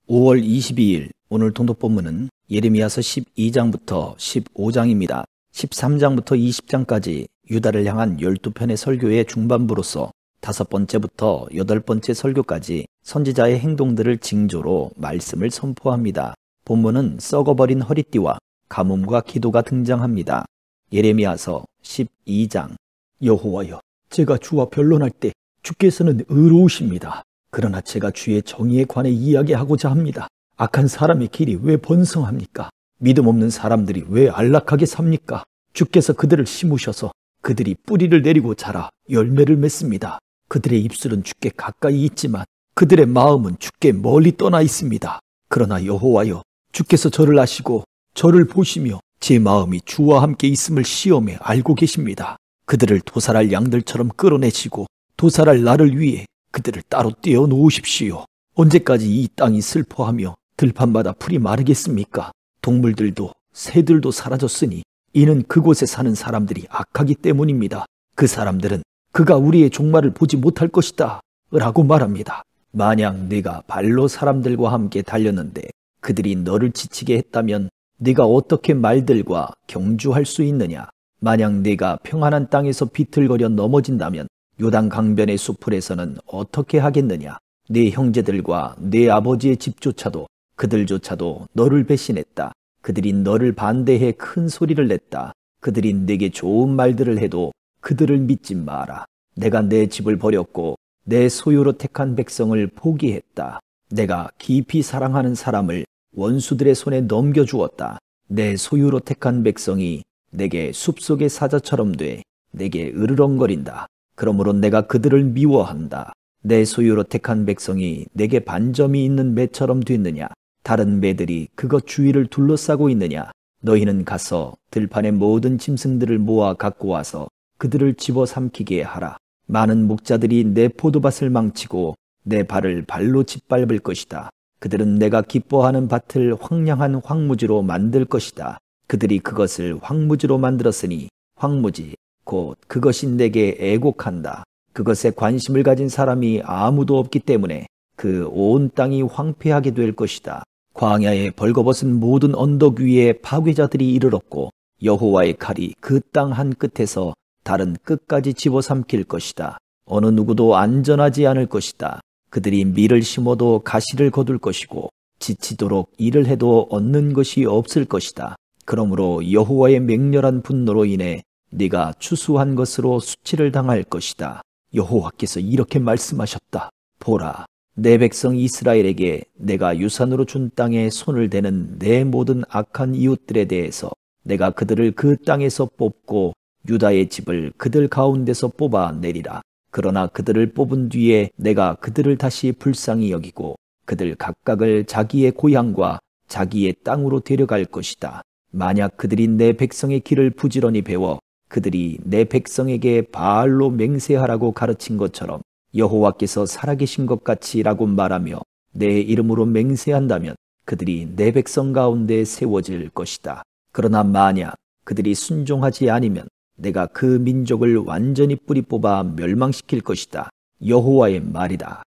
5월 22일 오늘 통독본문은 예레미야서 12장부터 15장입니다. 13장부터 20장까지 유다를 향한 12편의 설교의 중반부로서 5번째부터 8번째 설교까지 선지자의 행동들을 징조로 말씀을 선포합니다. 본문은 썩어버린 허리띠와 가뭄과 기도가 등장합니다. 예레미야서 12장. 여호와여, 제가 주와 변론할 때 주께서는 의로우십니다. 그러나 제가 주의 정의에 관해 이야기하고자 합니다. 악한 사람의 길이 왜 번성합니까? 믿음 없는 사람들이 왜 안락하게 삽니까? 주께서 그들을 심으셔서 그들이 뿌리를 내리고 자라 열매를 맺습니다. 그들의 입술은 주께 가까이 있지만 그들의 마음은 주께 멀리 떠나 있습니다. 그러나 여호와여, 주께서 저를 아시고 저를 보시며 제 마음이 주와 함께 있음을 시험해 알고 계십니다. 그들을 도살할 양들처럼 끌어내시고 도살할 나를 위해 그들을 따로 떼어 놓으십시오. 언제까지 이 땅이 슬퍼하며 들판마다 풀이 마르겠습니까? 동물들도 새들도 사라졌으니 이는 그곳에 사는 사람들이 악하기 때문입니다. 그 사람들은 그가 우리의 종말을 보지 못할 것이다 라고 말합니다. 만약 네가 발로 사람들과 함께 달렸는데 그들이 너를 지치게 했다면 네가 어떻게 말들과 경주할 수 있느냐? 만약 네가 평안한 땅에서 비틀거려 넘어진다면 요단 강변의 수풀에서는 어떻게 하겠느냐? 네 형제들과 네 아버지의 집조차도 그들조차도 너를 배신했다. 그들이 너를 반대해 큰 소리를 냈다. 그들이 네게 좋은 말들을 해도 그들을 믿지 마라. 내가 내 집을 버렸고 내 소유로 택한 백성을 포기했다. 내가 깊이 사랑하는 사람을 원수들의 손에 넘겨주었다. 내 소유로 택한 백성이 내게 숲속의 사자처럼 돼 내게 으르렁거린다. 그러므로 내가 그들을 미워한다. 내 소유로 택한 백성이 내게 반점이 있는 매처럼 됐느냐? 다른 매들이 그것 주위를 둘러싸고 있느냐? 너희는 가서 들판의 모든 짐승들을 모아 갖고 와서 그들을 집어삼키게 하라. 많은 목자들이 내 포도밭을 망치고 내 발을 발로 짓밟을 것이다. 그들은 내가 기뻐하는 밭을 황량한 황무지로 만들 것이다. 그들이 그것을 황무지로 만들었으니 황무지 곧 그것이 내게 애곡한다. 그것에 관심을 가진 사람이 아무도 없기 때문에 그 온 땅이 황폐하게 될 것이다. 광야에 벌거벗은 모든 언덕 위에 파괴자들이 이르렀고 여호와의 칼이 그 땅 한 끝에서 다른 끝까지 집어삼킬 것이다. 어느 누구도 안전하지 않을 것이다. 그들이 밀을 심어도 가시를 거둘 것이고 지치도록 일을 해도 얻는 것이 없을 것이다. 그러므로 여호와의 맹렬한 분노로 인해 네가 추수한 것으로 수치를 당할 것이다. 여호와께서 이렇게 말씀하셨다. 보라, 내 백성 이스라엘에게 내가 유산으로 준 땅에 손을 대는 내 모든 악한 이웃들에 대해서 내가 그들을 그 땅에서 뽑고 유다의 집을 그들 가운데서 뽑아내리라. 그러나 그들을 뽑은 뒤에 내가 그들을 다시 불쌍히 여기고 그들 각각을 자기의 고향과 자기의 땅으로 데려갈 것이다. 만약 그들이 내 백성의 길을 부지런히 배워 그들이 내 백성에게 바알로 맹세하라고 가르친 것처럼 여호와께서 살아계신 것 같이라고 말하며 내 이름으로 맹세한다면 그들이 내 백성 가운데 세워질 것이다. 그러나 만약 그들이 순종하지 않으면 내가 그 민족을 완전히 뿌리 뽑아 멸망시킬 것이다. 여호와의 말이다.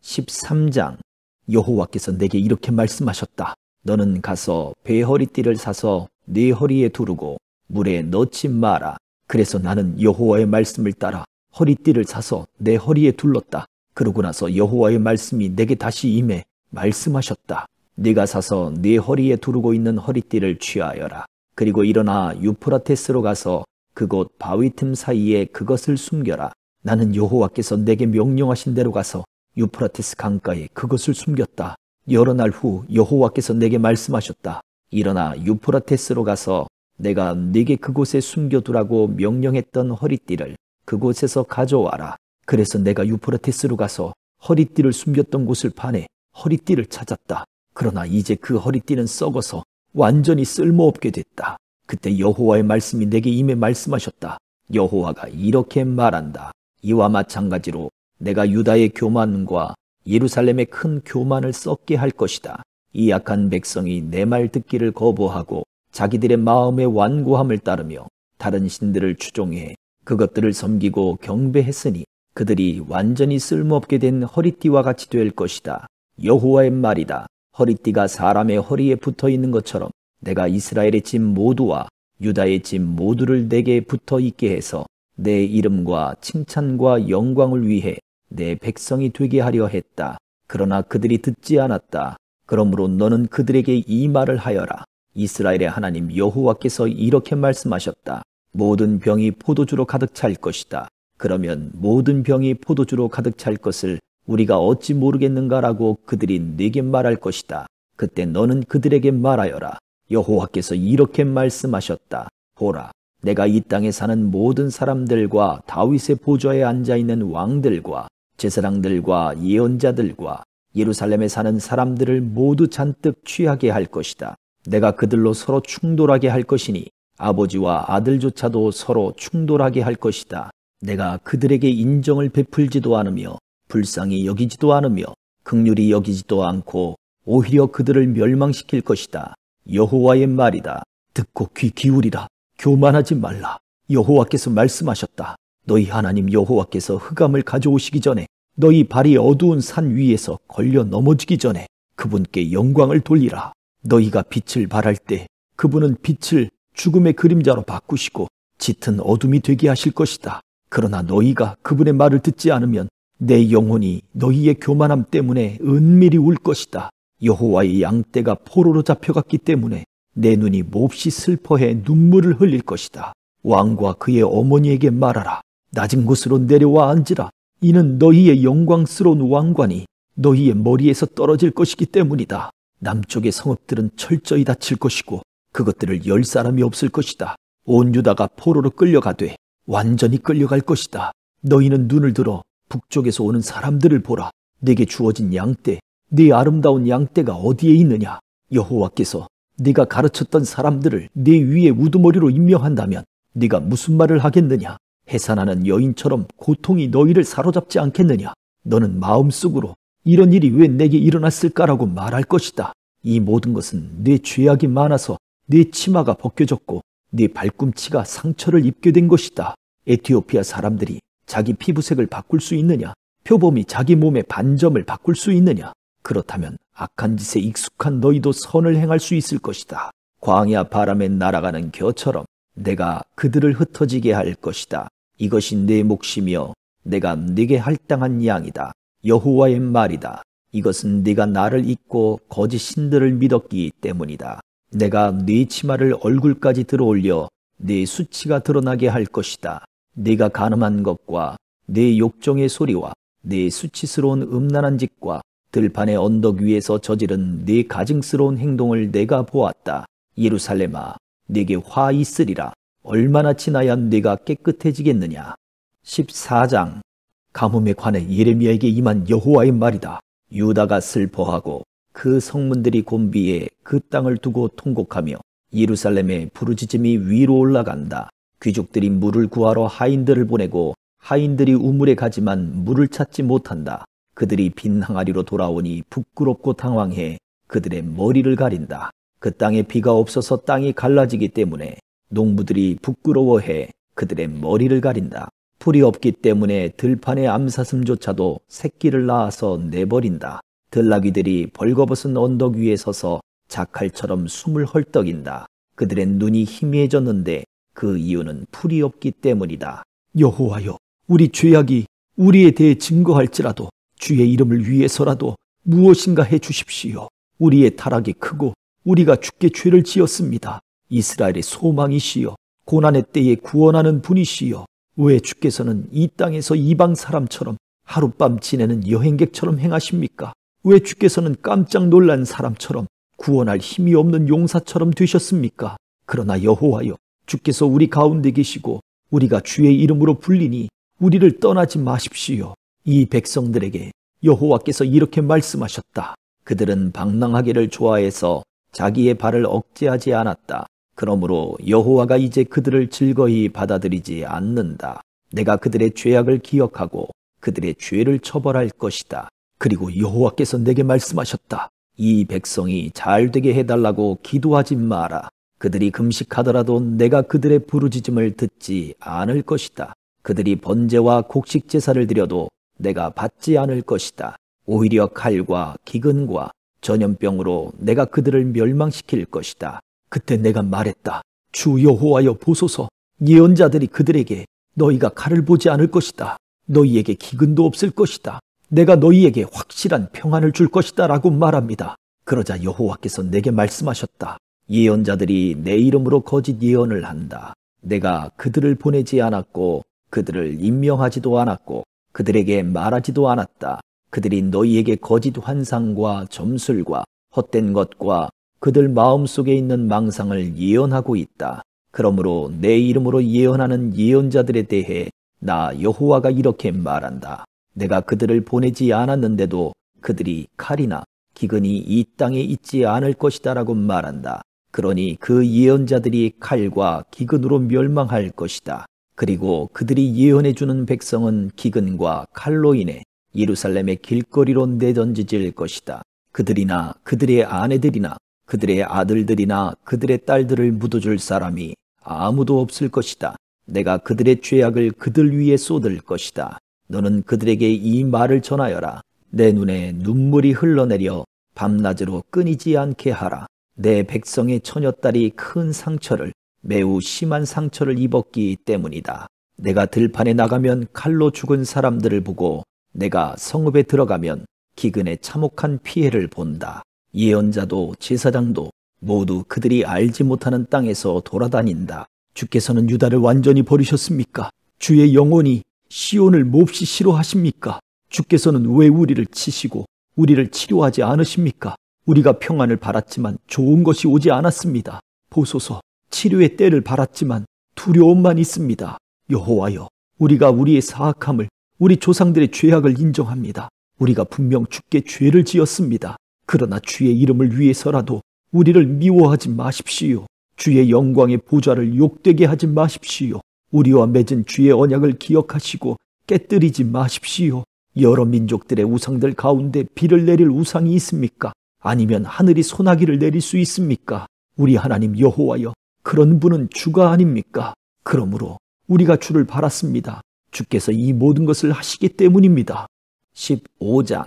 13장. 여호와께서 내게 이렇게 말씀하셨다. 너는 가서 배 허리띠를 사서 네 허리에 두르고 물에 넣지 마라. 그래서 나는 여호와의 말씀을 따라 허리띠를 사서 내 허리에 둘렀다. 그러고 나서 여호와의 말씀이 내게 다시 임해 말씀하셨다. 네가 사서 네 허리에 두르고 있는 허리띠를 취하여라. 그리고 일어나 유프라테스로 가서 그곳 바위 틈 사이에 그것을 숨겨라. 나는 여호와께서 내게 명령하신 대로 가서 유프라테스 강가에 그것을 숨겼다. 여러 날 후 여호와께서 내게 말씀하셨다. 일어나 유프라테스로 가서 내가 네게 그곳에 숨겨두라고 명령했던 허리띠를 그곳에서 가져와라. 그래서 내가 유프라테스로 가서 허리띠를 숨겼던 곳을 파내 허리띠를 찾았다. 그러나 이제 그 허리띠는 썩어서 완전히 쓸모없게 됐다. 그때 여호와의 말씀이 내게 임해 말씀하셨다. 여호와가 이렇게 말한다. 이와 마찬가지로 내가 유다의 교만과 예루살렘의 큰 교만을 썩게 할 것이다. 이 악한 백성이 내 말 듣기를 거부하고 자기들의 마음의 완고함을 따르며 다른 신들을 추종해 그것들을 섬기고 경배했으니 그들이 완전히 쓸모없게 된 허리띠와 같이 될 것이다. 여호와의 말이다. 허리띠가 사람의 허리에 붙어 있는 것처럼 내가 이스라엘의 집 모두와 유다의 집 모두를 내게 붙어 있게 해서 내 이름과 칭찬과 영광을 위해 내 백성이 되게 하려 했다. 그러나 그들이 듣지 않았다. 그러므로 너는 그들에게 이 말을 하여라. 이스라엘의 하나님 여호와께서 이렇게 말씀하셨다. 모든 병이 포도주로 가득 찰 것이다. 그러면 모든 병이 포도주로 가득 찰 것을 우리가 어찌 모르겠는가라고 그들이 네게 말할 것이다. 그때 너는 그들에게 말하여라. 여호와께서 이렇게 말씀하셨다. 보라, 내가 이 땅에 사는 모든 사람들과 다윗의 보좌에 앉아있는 왕들과 제사장들과 예언자들과 예루살렘에 사는 사람들을 모두 잔뜩 취하게 할 것이다. 내가 그들로 서로 충돌하게 할 것이니 아버지와 아들조차도 서로 충돌하게 할 것이다. 내가 그들에게 인정을 베풀지도 않으며 불쌍히 여기지도 않으며 긍휼히 여기지도 않고 오히려 그들을 멸망시킬 것이다. 여호와의 말이다. 듣고 귀 기울이라. 교만하지 말라. 여호와께서 말씀하셨다. 너희 하나님 여호와께서 흑암을 가져오시기 전에 너희 발이 어두운 산 위에서 걸려 넘어지기 전에 그분께 영광을 돌리라. 너희가 빛을 발할 때 그분은 빛을 죽음의 그림자로 바꾸시고 짙은 어둠이 되게 하실 것이다. 그러나 너희가 그분의 말을 듣지 않으면 내 영혼이 너희의 교만함 때문에 은밀히 울 것이다. 여호와의 양떼가 포로로 잡혀갔기 때문에 내 눈이 몹시 슬퍼해 눈물을 흘릴 것이다. 왕과 그의 어머니에게 말하라. 낮은 곳으로 내려와 앉으라. 이는 너희의 영광스러운 왕관이 너희의 머리에서 떨어질 것이기 때문이다. 남쪽의 성읍들은 철저히 닫힐 것이고 그것들을 열 사람이 없을 것이다. 온 유다가 포로로 끌려가되 완전히 끌려갈 것이다. 너희는 눈을 들어 북쪽에서 오는 사람들을 보라. 네게 주어진 양떼, 네 아름다운 양떼가 어디에 있느냐? 여호와께서 네가 가르쳤던 사람들을 네 위에 우두머리로 임명한다면 네가 무슨 말을 하겠느냐? 해산하는 여인처럼 고통이 너희를 사로잡지 않겠느냐? 너는 마음속으로 이런 일이 왜 내게 일어났을까라고 말할 것이다. 이 모든 것은 네 죄악이 많아서 네 치마가 벗겨졌고 네 발꿈치가 상처를 입게 된 것이다. 에티오피아 사람들이 자기 피부색을 바꿀 수 있느냐? 표범이 자기 몸의 반점을 바꿀 수 있느냐? 그렇다면 악한 짓에 익숙한 너희도 선을 행할 수 있을 것이다. 광야 바람에 날아가는 겨처럼 내가 그들을 흩어지게 할 것이다. 이것이 내 몫이며 내가 네게 할당한 양이다. 여호와의 말이다. 이것은 네가 나를 잊고 거짓 신들을 믿었기 때문이다. 내가 네 치마를 얼굴까지 들어올려 네 수치가 드러나게 할 것이다. 네가 간음한 것과 네 욕정의 소리와 네 수치스러운 음란한 짓과 들판의 언덕 위에서 저지른 네 가증스러운 행동을 내가 보았다. 예루살렘아, 네게 화 있으리라. 얼마나 지나야 네가 깨끗해지겠느냐. 14장. 가뭄에 관해 예레미야에게 임한 여호와의 말이다. 유다가 슬퍼하고 그 성문들이 곤비해 그 땅을 두고 통곡하며 예루살렘의 부르짖음이 위로 올라간다. 귀족들이 물을 구하러 하인들을 보내고 하인들이 우물에 가지만 물을 찾지 못한다. 그들이 빈 항아리로 돌아오니 부끄럽고 당황해 그들의 머리를 가린다. 그 땅에 비가 없어서 땅이 갈라지기 때문에 농부들이 부끄러워해 그들의 머리를 가린다. 풀이 없기 때문에 들판의 암사슴조차도 새끼를 낳아서 내버린다. 들나귀들이 벌거벗은 언덕 위에 서서 자칼처럼 숨을 헐떡인다. 그들의 눈이 희미해졌는데 그 이유는 풀이 없기 때문이다. 여호와여, 우리 죄악이 우리에 대해 증거할지라도 주의 이름을 위해서라도 무엇인가 해 주십시오. 우리의 타락이 크고 우리가 주께 죄를 지었습니다. 이스라엘의 소망이시여, 고난의 때에 구원하는 분이시여, 왜 주께서는 이 땅에서 이방 사람처럼 하룻밤 지내는 여행객처럼 행하십니까? 왜 주께서는 깜짝 놀란 사람처럼 구원할 힘이 없는 용사처럼 되셨습니까? 그러나 여호와여, 주께서 우리 가운데 계시고 우리가 주의 이름으로 불리니 우리를 떠나지 마십시오. 이 백성들에게 여호와께서 이렇게 말씀하셨다. 그들은 방랑하기를 좋아해서 자기의 발을 억제하지 않았다. 그러므로 여호와가 이제 그들을 즐거이 받아들이지 않는다. 내가 그들의 죄악을 기억하고 그들의 죄를 처벌할 것이다. 그리고 여호와께서 내게 말씀하셨다. 이 백성이 잘 되게 해달라고 기도하지 마라. 그들이 금식하더라도 내가 그들의 부르짖음을 듣지 않을 것이다. 그들이 번제와 곡식 제사를 드려도 내가 받지 않을 것이다. 오히려 칼과 기근과 전염병으로 내가 그들을 멸망시킬 것이다. 그때 내가 말했다. 주 여호와여 보소서. 예언자들이 그들에게 너희가 칼을 보지 않을 것이다. 너희에게 기근도 없을 것이다. 내가 너희에게 확실한 평안을 줄 것이다 라고 말합니다. 그러자 여호와께서 내게 말씀하셨다. 예언자들이 내 이름으로 거짓 예언을 한다. 내가 그들을 보내지 않았고 그들을 임명하지도 않았고 그들에게 말하지도 않았다. 그들이 너희에게 거짓 환상과 점술과 헛된 것과 그들 마음속에 있는 망상을 예언하고 있다. 그러므로 내 이름으로 예언하는 예언자들에 대해 나 여호와가 이렇게 말한다. 내가 그들을 보내지 않았는데도 그들이 칼이나 기근이 이 땅에 있지 않을 것이다 라고 말한다. 그러니 그 예언자들이 칼과 기근으로 멸망할 것이다. 그리고 그들이 예언해주는 백성은 기근과 칼로 인해 예루살렘의 길거리로 내던지질 것이다. 그들이나 그들의 아내들이나 그들의 아들들이나 그들의 딸들을 묻어줄 사람이 아무도 없을 것이다. 내가 그들의 죄악을 그들 위에 쏟을 것이다. 너는 그들에게 이 말을 전하여라. 내 눈에 눈물이 흘러내려 밤낮으로 끊이지 않게 하라. 내 백성의 처녀딸이 큰 상처를, 매우 심한 상처를 입었기 때문이다. 내가 들판에 나가면 칼로 죽은 사람들을 보고 내가 성읍에 들어가면 기근에 참혹한 피해를 본다. 예언자도 제사장도 모두 그들이 알지 못하는 땅에서 돌아다닌다. 주께서는 유다를 완전히 버리셨습니까? 주의 영혼이 시온을 몹시 싫어하십니까? 주께서는 왜 우리를 치시고 우리를 치료하지 않으십니까? 우리가 평안을 바랐지만 좋은 것이 오지 않았습니다. 보소서, 치료의 때를 바랐지만 두려움만 있습니다. 여호와여, 우리가 우리의 사악함을, 우리 조상들의 죄악을 인정합니다. 우리가 분명 주께 죄를 지었습니다. 그러나 주의 이름을 위해서라도 우리를 미워하지 마십시오. 주의 영광의 보좌를 욕되게 하지 마십시오. 우리와 맺은 주의 언약을 기억하시고 깨뜨리지 마십시오. 여러 민족들의 우상들 가운데 비를 내릴 우상이 있습니까? 아니면 하늘이 소나기를 내릴 수 있습니까? 우리 하나님 여호와여, 그런 분은 주가 아닙니까? 그러므로 우리가 주를 바랐습니다. 주께서 이 모든 것을 하시기 때문입니다. 15장.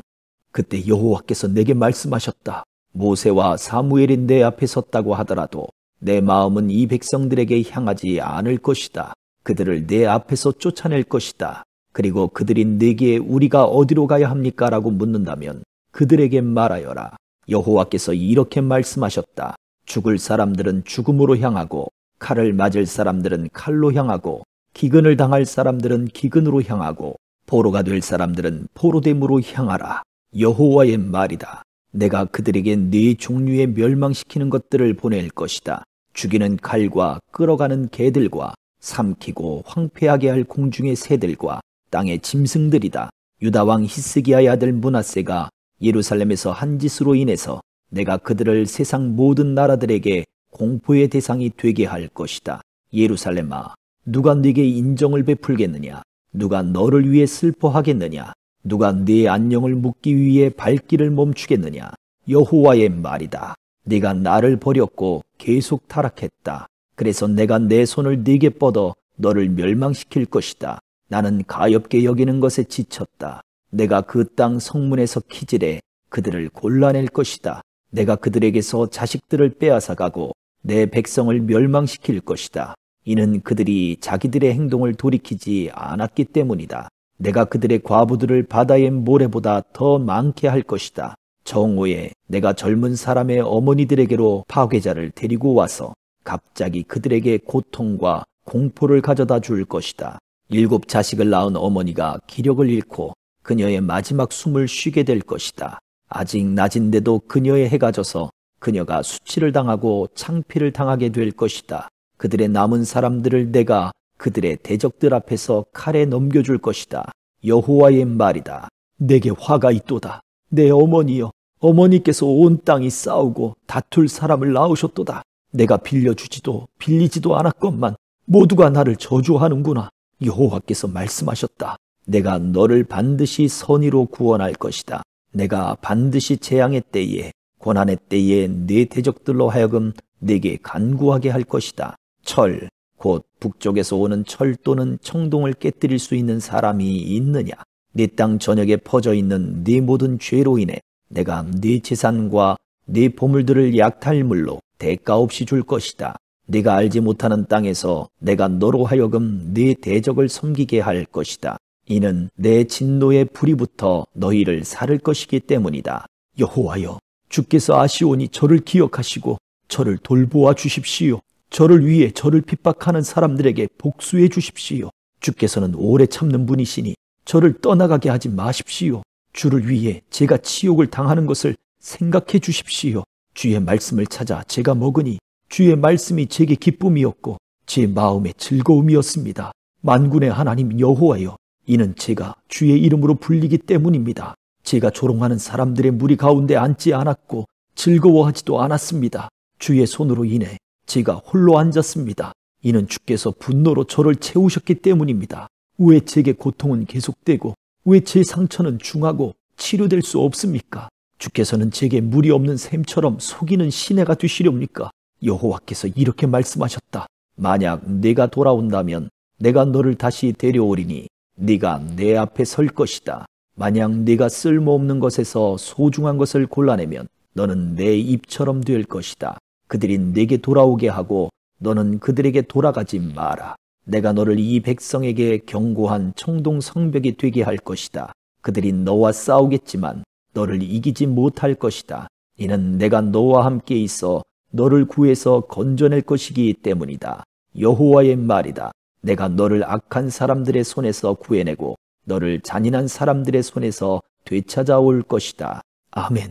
그때 여호와께서 내게 말씀하셨다. 모세와 사무엘이 내 앞에 섰다고 하더라도 내 마음은 이 백성들에게 향하지 않을 것이다. 그들을 내 앞에서 쫓아낼 것이다. 그리고 그들이 내게 우리가 어디로 가야 합니까? 라고 묻는다면 그들에게 말하여라. 여호와께서 이렇게 말씀하셨다. 죽을 사람들은 죽음으로 향하고 칼을 맞을 사람들은 칼로 향하고 기근을 당할 사람들은 기근으로 향하고 포로가 될 사람들은 포로됨으로 향하라. 여호와의 말이다. 내가 그들에게 네 종류의 멸망시키는 것들을 보낼 것이다. 죽이는 칼과 끌어가는 개들과 삼키고 황폐하게 할 공중의 새들과 땅의 짐승들이다. 유다 왕 히스기야의 아들 므낫세가 예루살렘에서 한 짓으로 인해서 내가 그들을 세상 모든 나라들에게 공포의 대상이 되게 할 것이다. 예루살렘아, 누가 네게 인정을 베풀겠느냐? 누가 너를 위해 슬퍼하겠느냐? 누가 네 안녕을 묻기 위해 발길을 멈추겠느냐? 여호와의 말이다. 네가 나를 버렸고 계속 타락했다. 그래서 내가 내 손을 네게 뻗어 너를 멸망시킬 것이다. 나는 가엾게 여기는 것에 지쳤다. 내가 그 땅 성문에서 키질해 그들을 골라낼 것이다. 내가 그들에게서 자식들을 빼앗아가고 내 백성을 멸망시킬 것이다. 이는 그들이 자기들의 행동을 돌이키지 않았기 때문이다. 내가 그들의 과부들을 바다의 모래보다 더 많게 할 것이다. 정오에 내가 젊은 사람의 어머니들에게로 파괴자를 데리고 와서 갑자기 그들에게 고통과 공포를 가져다 줄 것이다. 7 자식을 낳은 어머니가 기력을 잃고 그녀의 마지막 숨을 쉬게 될 것이다. 아직 낮인데도 그녀의 해가 져서 그녀가 수치를 당하고 창피를 당하게 될 것이다. 그들의 남은 사람들을 내가 그들의 대적들 앞에서 칼에 넘겨줄 것이다. 여호와의 말이다. 내게 화가 있도다. 내 어머니여, 어머니께서 온 땅이 싸우고 다툴 사람을 낳으셨도다. 내가 빌려주지도 빌리지도 않았건만 모두가 나를 저주하는구나. 여호와께서 말씀하셨다. 내가 너를 반드시 선의로 구원할 것이다. 내가 반드시 재앙의 때에 고난의 때에 네 대적들로 하여금 네게 간구하게 할 것이다. 철, 곧 북쪽에서 오는 철 또는 청동을 깨뜨릴 수 있는 사람이 있느냐? 네 땅 전역에 퍼져 있는 네 모든 죄로 인해 내가 네 재산과 네 보물들을 약탈물로 대가 없이 줄 것이다. 네가 알지 못하는 땅에서 내가 너로 하여금 네 대적을 섬기게 할 것이다. 이는 내 진노의 불이 붙어 너희를 살을 것이기 때문이다. 여호와여, 주께서 아시오니 저를 기억하시고 저를 돌보아 주십시오. 저를 위해 저를 핍박하는 사람들에게 복수해 주십시오. 주께서는 오래 참는 분이시니 저를 떠나가게 하지 마십시오. 주를 위해 제가 치욕을 당하는 것을 생각해 주십시오. 주의 말씀을 찾아 제가 먹으니 주의 말씀이 제게 기쁨이었고 제 마음의 즐거움이었습니다. 만군의 하나님 여호와여, 이는 제가 주의 이름으로 불리기 때문입니다. 제가 조롱하는 사람들의 무리 가운데 앉지 않았고 즐거워하지도 않았습니다. 주의 손으로 인해 제가 홀로 앉았습니다. 이는 주께서 분노로 저를 채우셨기 때문입니다. 왜 제게 고통은 계속되고 왜 제 상처는 중하고 치료될 수 없습니까? 주께서는 제게 무리 없는 샘처럼 속이는 시내가 되시렵니까? 여호와께서 이렇게 말씀하셨다. 만약 네가 돌아온다면 내가 너를 다시 데려오리니 네가 내 앞에 설 것이다. 만약 네가 쓸모없는 것에서 소중한 것을 골라내면 너는 내 입처럼 될 것이다. 그들이 네게 돌아오게 하고 너는 그들에게 돌아가지 마라. 내가 너를 이 백성에게 견고한 청동 성벽이 되게 할 것이다. 그들이 너와 싸우겠지만 너를 이기지 못할 것이다. 이는 내가 너와 함께 있어 너를 구해서 건져낼 것이기 때문이다. 여호와의 말이다. 내가 너를 악한 사람들의 손에서 구해내고 너를 잔인한 사람들의 손에서 되찾아올 것이다. 아멘.